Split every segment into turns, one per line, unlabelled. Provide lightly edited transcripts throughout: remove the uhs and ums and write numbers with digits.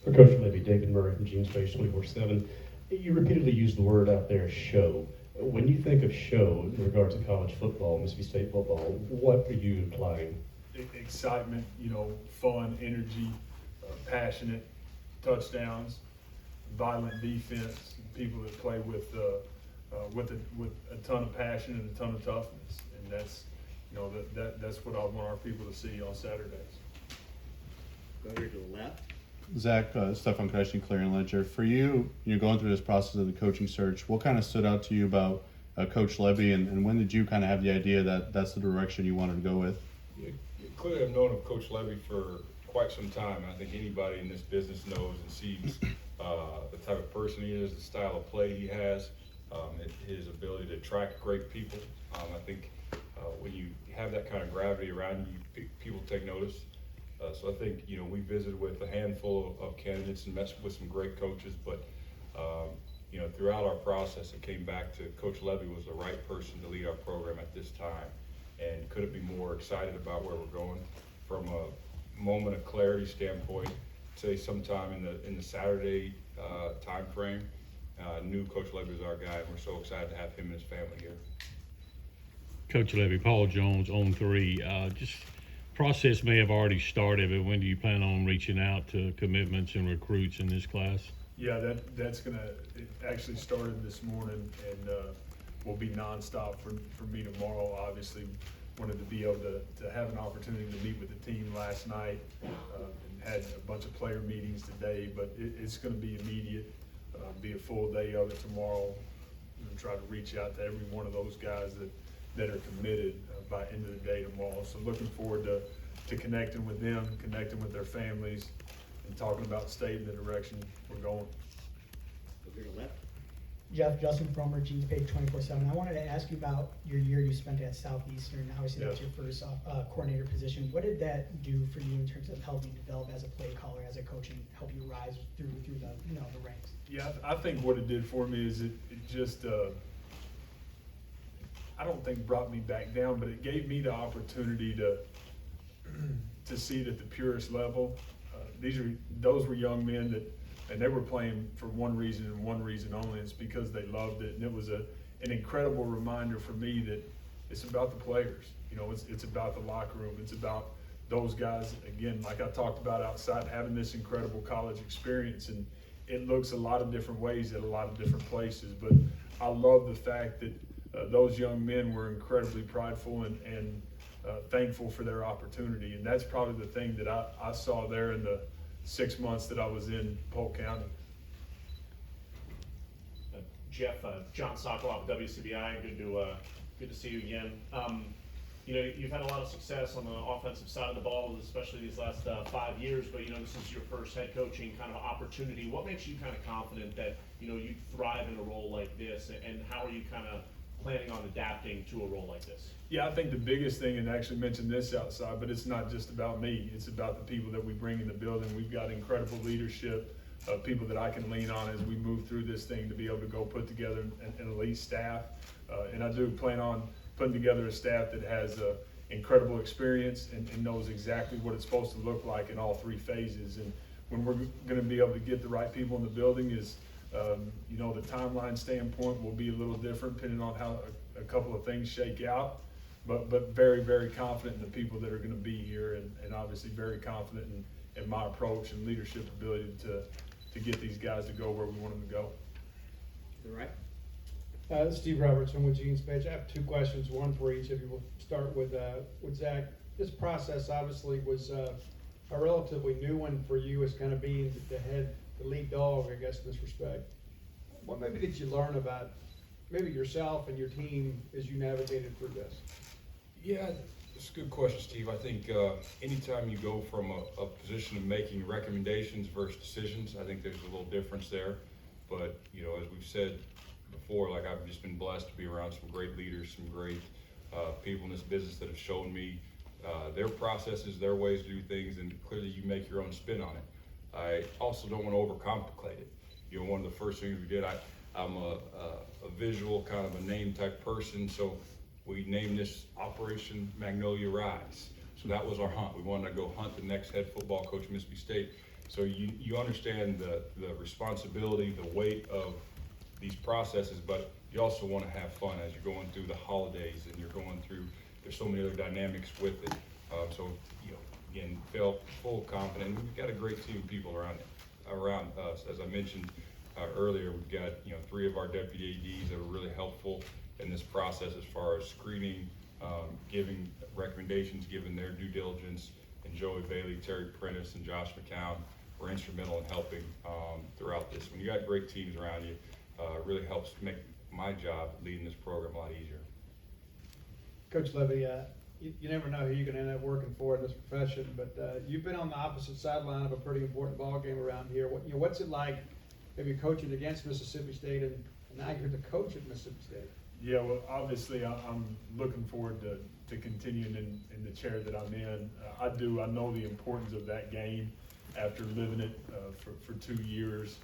For Coach Lebby, David Murray from Gene Space 24/7. You repeatedly use the word out there, show. When you think of show in regards to college football, Mississippi State football, what are you implying?
Excitement, fun, energy, passionate, touchdowns, violent defense, people that play with a ton of passion and a ton of toughness, and that's what I want our people to see on Saturdays.
Go here to the left.
Zach, Stefan Kreschny, Clear and Ledger. For you, going through this process of the coaching search, what kind of stood out to you about Coach Lebby, and when did you kind of have the idea that that's the direction you wanted to go with?
Clearly, I've known of Coach Lebby for quite some time, and I think anybody in this business knows and sees the type of person he is, the style of play he has, his ability to attract great people. I think when you have that kind of gravity around you, people take notice. So I think, we visited with a handful of candidates and met with some great coaches, but, throughout our process, it came back to Coach Lebby was the right person to lead our program at this time. And couldn't be more excited about where we're going from a moment of clarity standpoint. Say sometime in the Saturday time frame, knew Coach Lebby was our guy, and we're so excited to have him and his family here.
Coach Lebby, Paul Jones on 3. Just process may have already started, but when do you plan on reaching out to commitments and recruits in this class?
Yeah, it actually started this morning, and will be nonstop for me tomorrow. Obviously, wanted to be able to have an opportunity to meet with the team last night, and had a bunch of player meetings today, but it's going to be immediate, be a full day of it tomorrow. I'm going to try to reach out to every one of those guys that are committed by end of the day tomorrow. So looking forward to connecting with them, connecting with their families, and talking about state and the direction we're going.
Go here to the left.
Jeff, Justin Fromer, Gene's Page 24/7. I wanted to ask you about your year you spent at Southeastern. Obviously, that was your first coordinator position. What did that do for you in terms of helping you develop as a play caller, as a coach, and help you rise through the the ranks?
Yeah, I think what it did for me is it just, I don't think brought me back down, but it gave me the opportunity to see it at the purest level. Those were young men and they were playing for one reason and one reason only. It's because they loved it, and it was an incredible reminder for me that it's about the players. It's about the locker room. It's about those guys, again, like I talked about outside, having this incredible college experience, and it looks a lot of different ways at a lot of different places. But I love the fact that those young men were incredibly prideful and thankful for their opportunity, and that's probably the thing that I saw there in the 6 months that I was in Polk County.
Jeff, John Sokoloff, WCBI, good to see you again. You've had a lot of success on the offensive side of the ball, especially these last 5 years, but this is your first head coaching kind of opportunity. What makes you kind of confident that you thrive in a role like this, and how are you kind of planning on adapting to a role like this?
Yeah, I think the biggest thing, and I actually mentioned this outside, but it's not just about me. It's about the people that we bring in the building. We've got incredible leadership, people that I can lean on as we move through this thing to be able to go put together an elite staff. And I do plan on putting together a staff that has incredible experience and knows exactly what it's supposed to look like in all 3 phases. And when we're going to be able to get the right people in the building is, the timeline standpoint will be a little different depending on how a couple of things shake out. But very, very confident in the people that are going to be here, and obviously very confident in my approach and leadership ability to get these guys to go where we want them to go.
To the right.
Steve Robertson with Gene's Page. I have 2 questions, one for each of you. We'll start with Zach. This process obviously was a relatively new one for you as kind of being the lead dog, I guess, in this respect. What maybe did you learn about maybe yourself and your team as you navigated through this?
Yeah, it's a good question, Steve. I think anytime you go from a position of making recommendations versus decisions, I think there's a little difference there. But, as we've said before, like I've just been blessed to be around some great leaders, some great people in this business that have shown me their processes, their ways to do things, and clearly you make your own spin on it. I also don't want to overcomplicate it. One of the first things we did, I'm a visual kind of a name type person, so we named this Operation Magnolia Rise. So that was our hunt. We wanted to go hunt the next head football coach of Mississippi State. So you understand the responsibility, the weight of these processes, but you also want to have fun as you're going through the holidays and you're going through, there's so many other dynamics with it. So, again, felt full confident. We've got a great team of people around us. As I mentioned earlier, we've got, 3 of our deputy ADs that were really helpful in this process as far as screening, giving recommendations, giving their due diligence, and Joey Bailey, Terry Prentice, and Josh McCown were instrumental in helping throughout this. When you got great teams around you, it really helps make my job leading this program a lot easier.
Coach Lebby, you never know who you're gonna end up working for in this profession, but you've been on the opposite sideline of a pretty important ball game around here. What's it like maybe coaching against Mississippi State and now you're the coach at Mississippi State?
Yeah, well, obviously, I'm looking forward to continuing in the chair that I'm in. I know the importance of that game after living it for 2 years,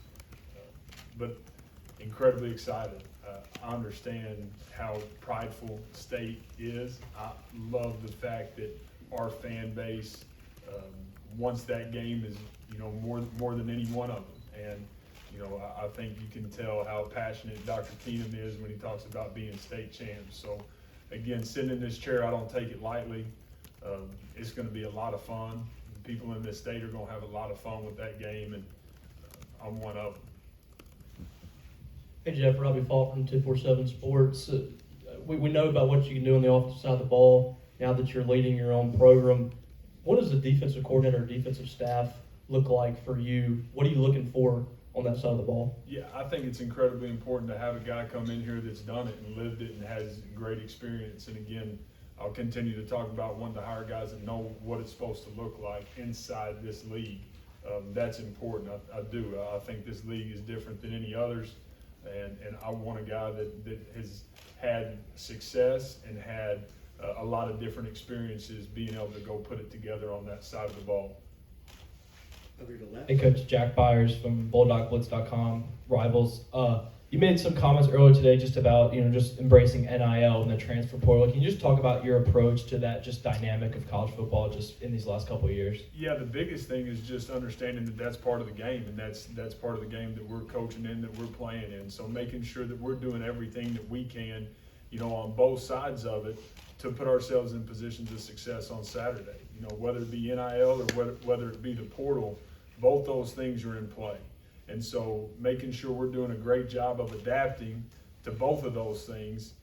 but incredibly excited. I understand how prideful State is. I love the fact that our fan base wants that game is, more than any one of them. And I think you can tell how passionate Dr. Keenum is when he talks about being state champs. So, again, sitting in this chair, I don't take it lightly. It's going to be a lot of fun. People in this state are going to have a lot of fun with that game, and I'm one of them.
Hey Jeff, Robbie Fall from 247 Sports. We know about what you can do on the offensive side of the ball now that you're leading your own program. What does the defensive coordinator or defensive staff look like for you? What are you looking for on that side of the ball?
Yeah, I think it's incredibly important to have a guy come in here that's done it and lived it and has great experience. And again, I'll continue to talk about wanting to hire guys that know what it's supposed to look like inside this league. That's important. I do. I think this league is different than any others. And I want a guy that has had success and had a lot of different experiences being able to go put it together on that side of the ball.
Over to the left.
Hey Coach, Jack Byers from BulldogBlitz.com, Rivals. You made some comments earlier today just about, just embracing NIL and the transfer portal. Can you just talk about your approach to that just dynamic of college football just in these last couple of years?
Yeah, the biggest thing is just understanding that that's part of the game, and that's part of the game that we're coaching in, that we're playing in. So making sure that we're doing everything that we can, on both sides of it to put ourselves in positions of success on Saturday. Whether it be NIL or whether it be the portal, both those things are in play. And so making sure we're doing a great job of adapting to both of those things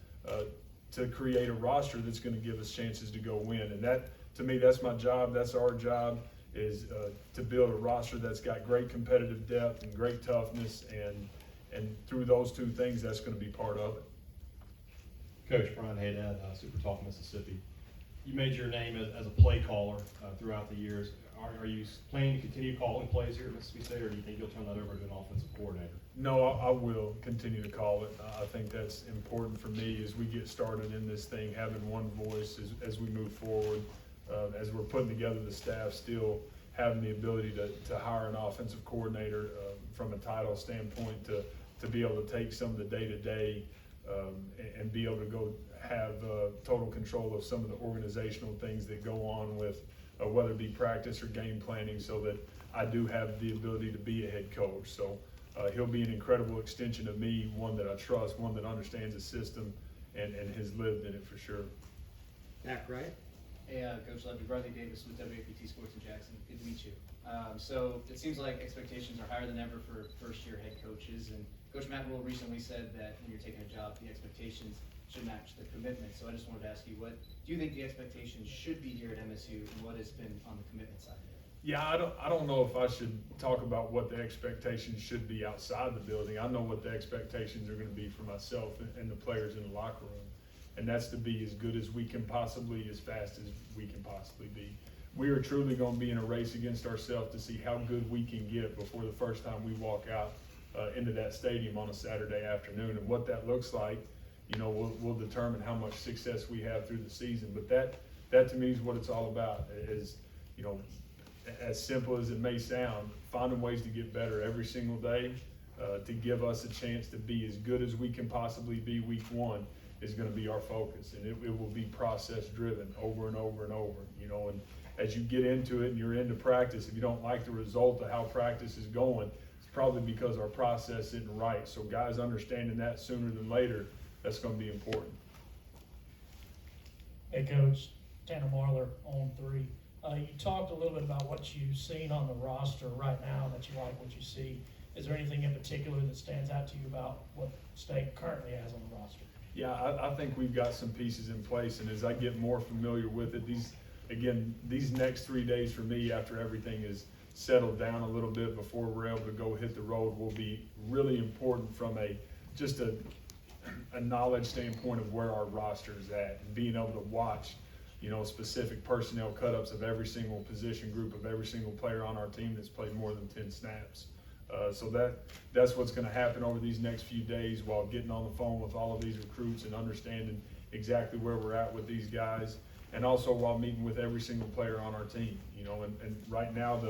to create a roster that's going to give us chances to go win. And that, to me, that's my job. That's our job, is to build a roster that's got great competitive depth and great toughness. And through those two things, that's going to be part of it.
Coach Brian Haydad, Super Talk Mississippi. You made your name as a play caller throughout the years. Are you planning to continue calling plays here at Mississippi State, or do you think you'll turn that over to an offensive coordinator?
No, I will continue to call it. I think that's important for me as we get started in this thing, having one voice as we move forward, as we're putting together the staff, still having the ability to hire an offensive coordinator from a title standpoint to be able to take some of the day-to-day and be able to go have total control of some of the organizational things that go on with whether it be practice or game planning, so that I do have the ability to be a head coach. So he'll be an incredible extension of me, one that I trust, one that understands the system and has lived in it for sure.
Back right.
Hey, Coach Lebby, Bradley Davis with WAPT Sports in Jackson. Good to meet you. So it seems like expectations are higher than ever for first-year head coaches, and Coach Matt Rule recently said that when you're taking a job, the expectations should match the commitment. So I just wanted to ask you, what do you think the expectations should be here at MSU, and what has been on the commitment side?
Yeah, I don't know if I should talk about what the expectations should be outside the building. I know what the expectations are going to be for myself and the players in the locker room, and that's to be as good as we can possibly, as fast as we can possibly be. We are truly going to be in a race against ourselves to see how good we can get before the first time we walk out into that stadium on a Saturday afternoon. And what that looks like, will determine how much success we have through the season. But that to me is what it's all about, is, as simple as it may sound, finding ways to get better every single day to give us a chance to be as good as we can possibly be week one is going to be our focus. And it will be process driven over and over and over, as you get into it and you're into practice, if you don't like the result of how practice is going, it's probably because our process isn't right. So guys understanding that sooner than later, that's going to be important.
Hey, Coach, Tanner Marler, on 3. You talked a little bit about what you've seen on the roster right now, that you like what you see. Is there anything in particular that stands out to you about what State currently has on the roster?
Yeah, I think we've got some pieces in place, and as I get more familiar with it, these next 3 days for me, after everything is settled down a little bit before we're able to go hit the road, will be really important from just a knowledge standpoint of where our roster is at, and being able to watch, specific personnel cut-ups of every single position group of every single player on our team that's played more than 10 snaps. So that's what's going to happen over these next few days, while getting on the phone with all of these recruits and understanding exactly where we're at with these guys, and also while meeting with every single player on our team. And right now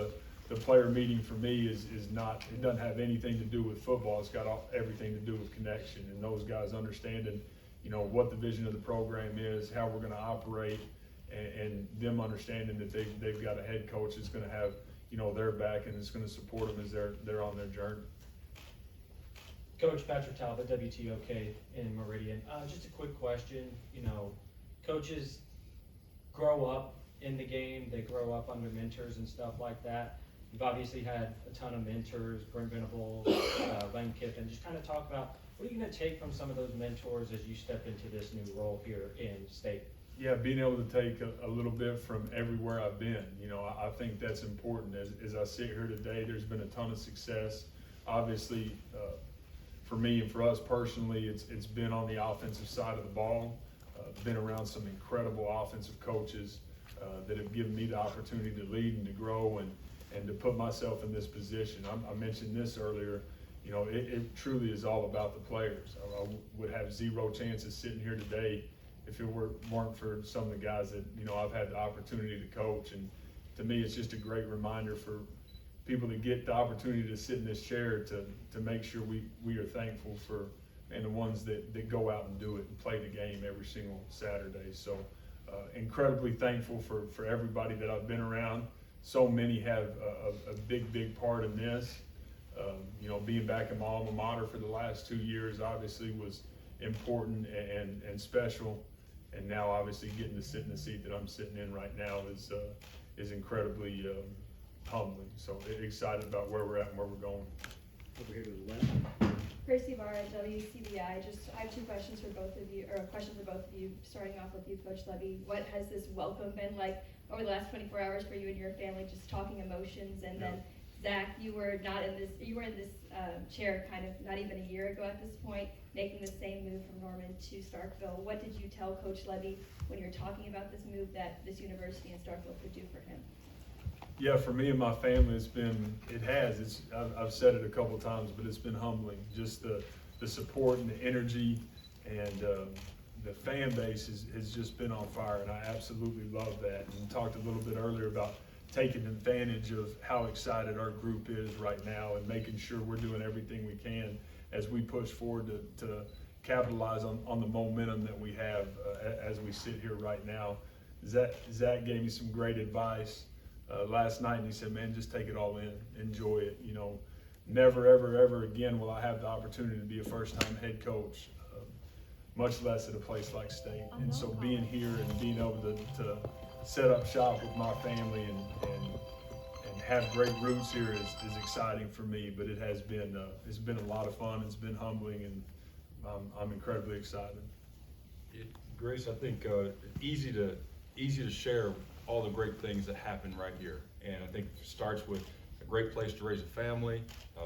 the player meeting for me is not, it doesn't have anything to do with football. It's got everything to do with connection, and those guys understanding, what the vision of the program is, how we're going to operate, and them understanding that they've got a head coach that's going to have their back and is going to support them as they're on their journey.
Coach Patrick Talbot, WTOK in Meridian. Just a quick question. Coaches grow up in the game. They grow up under mentors and stuff like that. You've obviously had a ton of mentors, Brent Venables, Lane Kiffin. Just kind of talk about, what are you going to take from some of those mentors as you step into this new role here in State?
Yeah, being able to take a little bit from everywhere I've been. I think that's important. As I sit here today, there's been a ton of success. Obviously, for me and for us personally, it's been on the offensive side of the ball. Been around some incredible offensive coaches that have given me the opportunity to lead and to grow and to put myself in this position. I mentioned this earlier. It truly is all about the players. I would have zero chances sitting here today if it weren't for some of the guys that I've had the opportunity to coach. And to me, it's just a great reminder for people to get the opportunity to sit in this chair to make sure we are thankful for, and the ones that go out and do it and play the game every single Saturday. So incredibly thankful for everybody that I've been around. So many have a big part in this. Being back in my alma mater for the last 2 years obviously was important and special. And now obviously getting to sit in the seat that I'm sitting in right now is incredibly humbling. So excited about where we're at and where we're going.
Over here to the left.
Gracie Barr at WCBI. I have 2 questions for both of you, or a question for both of you, starting off with you, Coach Lebby. What has this welcome been like over the last 24 hours for you and your family, just talking emotions? And then Zac, you were in this chair kind of not even a year ago at this point, making the same move from Norman to Starkville. What did you tell Coach Lebby when you were talking about this move that this university in Starkville could do for him?
Yeah, for me and my family, I've said it a couple of times, but it's been humbling. Just the support and the energy, and the fan base has just been on fire, and I absolutely love that. And we talked a little bit earlier about taking advantage of how excited our group is right now and making sure we're doing everything we can as we push forward to capitalize on the momentum that we have as we sit here right now. Zac gave me some great advice last night, and he said, man, just take it all in, enjoy it. Never, ever again will I have the opportunity to be a first-time head coach, much less at a place like State. And so being here and being able to set up shop with my family and have great roots here is exciting for me. But it's been a lot of fun. It's been humbling, and I'm incredibly excited.
Grace, I think easy to share all the great things that happen right here, and I think it starts with a great place to raise a family.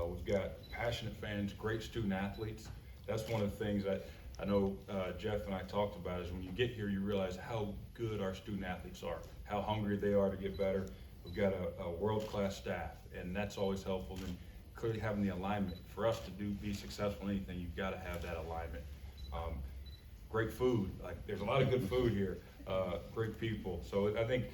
We've got passionate fans, great student athletes. That's one of the things that I know Jeff and I talked about, is when you get here you realize how good our student athletes are, how hungry they are to get better. We've got a world-class staff, and that's always helpful. And clearly having the alignment. For us to be successful in anything, you've got to have that alignment. Great food, there's a lot of good food here, great people. So I think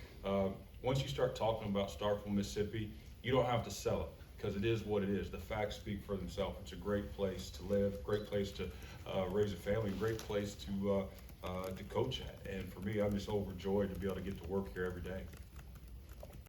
once you start talking about Starkville, Mississippi, you don't have to sell it, because it is what it is. The facts speak for themselves. It's a great place to live, great place to raise a family, great place to coach at. And for me, I'm just overjoyed to be able to get to work here every day.